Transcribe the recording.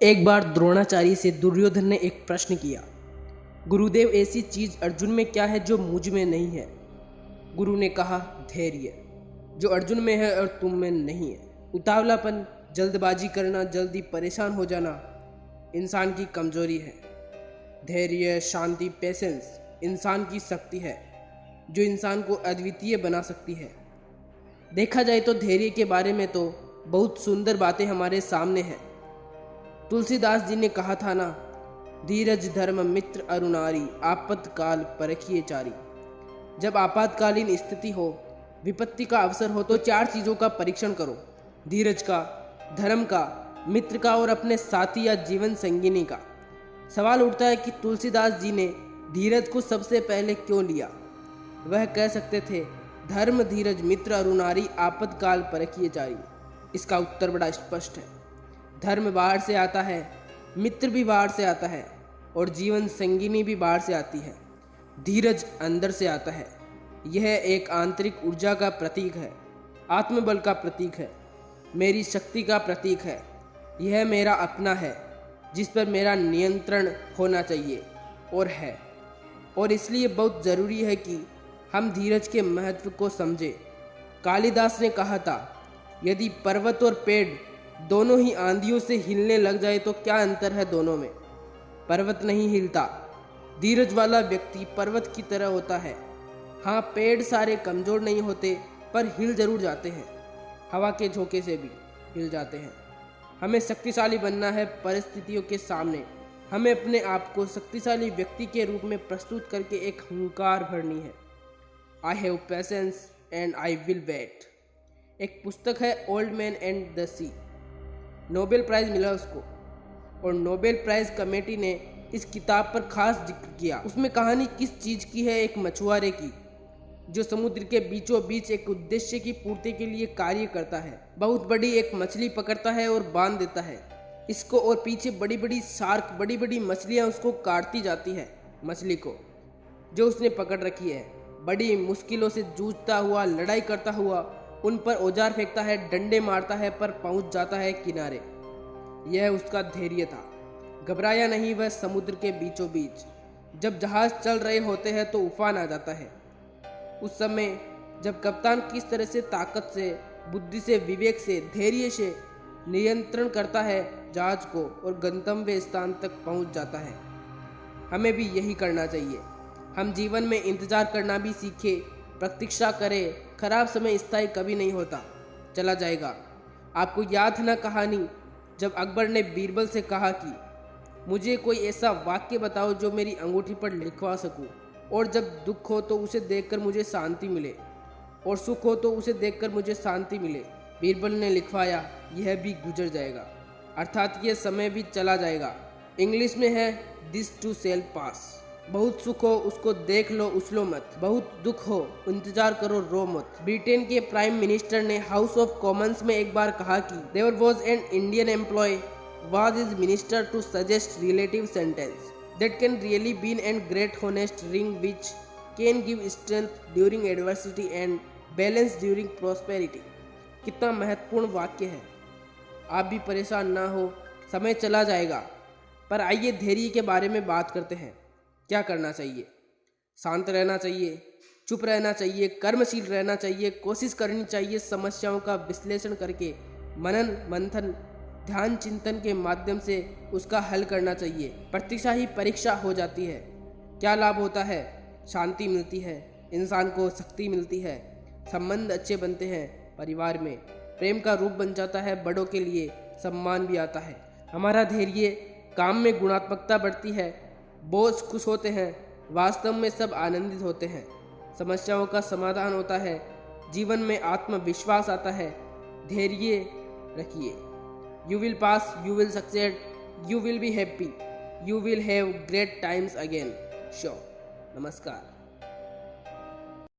एक बार द्रोणाचार्य से दुर्योधन ने एक प्रश्न किया, गुरुदेव ऐसी चीज अर्जुन में क्या है जो मुझ में नहीं है। गुरु ने कहा, धैर्य, जो अर्जुन में है और तुम में नहीं है। उतावलापन, जल्दबाजी करना, जल्दी परेशान हो जाना इंसान की कमजोरी है। धैर्य, शांति, पेशेंस इंसान की शक्ति है जो इंसान को अद्वितीय बना सकती है। देखा जाए तो धैर्य के बारे में तो बहुत सुंदर बातें हमारे सामने हैं। तुलसीदास जी ने कहा था ना, धीरज धर्म मित्र अरुणारी, आपातकाल परखिए चारी। जब आपातकालीन स्थिति हो, विपत्ति का अवसर हो तो 4 चीज़ों का परीक्षण करो, धीरज का, धर्म का, मित्र का और अपने साथी या जीवन संगिनी का। सवाल उठता है कि तुलसीदास जी ने धीरज को सबसे पहले क्यों लिया। वह कह सकते थे, धर्म धीरज मित्र अरुणारी, आपातकाल परखिए चारी। इसका उत्तर बड़ा स्पष्ट है। धर्म बाहर से आता है, मित्र भी बाहर से आता है और जीवन संगिनी भी बाहर से आती है। धीरज अंदर से आता है। यह एक आंतरिक ऊर्जा का प्रतीक है, आत्मबल का प्रतीक है, मेरी शक्ति का प्रतीक है। यह मेरा अपना है जिस पर मेरा नियंत्रण होना चाहिए और है। और इसलिए बहुत ज़रूरी है कि हम धीरज के महत्व को समझें। कालिदास ने कहा था, यदि पर्वत और पेड़ दोनों ही आंधियों से हिलने लग जाए तो क्या अंतर है दोनों में। पर्वत नहीं हिलता। धीरज वाला व्यक्ति पर्वत की तरह होता है। हाँ, पेड़ सारे कमज़ोर नहीं होते पर हिल जरूर जाते हैं, हवा के झोंके से भी हिल जाते हैं। हमें शक्तिशाली बनना है परिस्थितियों के सामने। हमें अपने आप को शक्तिशाली व्यक्ति के रूप में प्रस्तुत करके एक हुंकार भरनी है। I have patience and I will wait. एक पुस्तक है old man and the sea, Nobel prize मिला उसको और नोबेल प्राइज़ कमेटी ने इस किताब पर खास जिक्र किया। उसमें कहानी किस चीज़ की है, एक मछुआरे की जो समुद्र के बीचों बीच एक उद्देश्य की पूर्ति के लिए कार्य करता है। बहुत बड़ी एक मछली पकड़ता है और बांध देता है इसको, और पीछे बड़ी बड़ी शार्क, बड़ी बड़ी मछलियाँ उसको काटती जाती है। मछली को जो उसने पकड़ रखी है, बड़ी मुश्किलों से जूझता हुआ, लड़ाई करता हुआ उन पर औजार फेंकता है, डंडे मारता है, पर पहुंच जाता है किनारे। यह उसका धैर्य था। घबराया नहीं वह समुद्र के बीचों बीच। जब जहाज चल रहे होते हैं तो उफान आ जाता है। उस समय जब कप्तान किस तरह से ताकत से, बुद्धि से, विवेक से, धैर्य से नियंत्रण करता है जहाज को और गंतव्य स्थान तक पहुंच जाता है। हमें भी यही करना चाहिए। हम जीवन में इंतजार करना भी सीखें, प्रतीक्षा करें। खराब समय स्थायी कभी नहीं होता, चला जाएगा। आपको याद है ना कहानी, जब अकबर ने बीरबल से कहा कि मुझे कोई ऐसा वाक्य बताओ जो मेरी अंगूठी पर लिखवा सकूं, और जब दुख हो तो उसे देखकर मुझे शांति मिले और सुख हो तो उसे देखकर मुझे शांति मिले। बीरबल ने लिखवाया, यह भी गुजर जाएगा, अर्थात यह समय भी चला जाएगा। इंग्लिश में है, दिस टू सेल पास। बहुत सुख हो उसको देख लो, उछलो मत। बहुत दुख हो इंतजार करो, रो मत। ब्रिटेन के प्राइम मिनिस्टर ने हाउस ऑफ कॉमन्स में एक बार कहा कि there was an Indian employ was his minister to suggest relative sentence that can really be an great honest ring which can give strength during adversity and balance during prosperity। कितना महत्वपूर्ण वाक्य है। आप भी परेशान ना हो, समय चला जाएगा। पर आइए धैर्य के बारे में बात करते हैं। क्या करना चाहिए? शांत रहना चाहिए, चुप रहना चाहिए, कर्मशील रहना चाहिए, कोशिश करनी चाहिए, समस्याओं का विश्लेषण करके मनन मंथन ध्यान चिंतन के माध्यम से उसका हल करना चाहिए। प्रतीक्षा ही परीक्षा हो जाती है। क्या लाभ होता है? शांति मिलती है, इंसान को शक्ति मिलती है, संबंध अच्छे बनते हैं, परिवार में प्रेम का रूप बन जाता है, बड़ों के लिए सम्मान भी आता है। हमारा धैर्य, काम में गुणात्मकता बढ़ती है, बॉस खुश होते हैं, वास्तव में सब आनंदित होते हैं, समस्याओं का समाधान होता है, जीवन में आत्मविश्वास आता है। धैर्य रखिए। You will pass, you will succeed, you will be happy, you will have great times again. Sure. नमस्कार।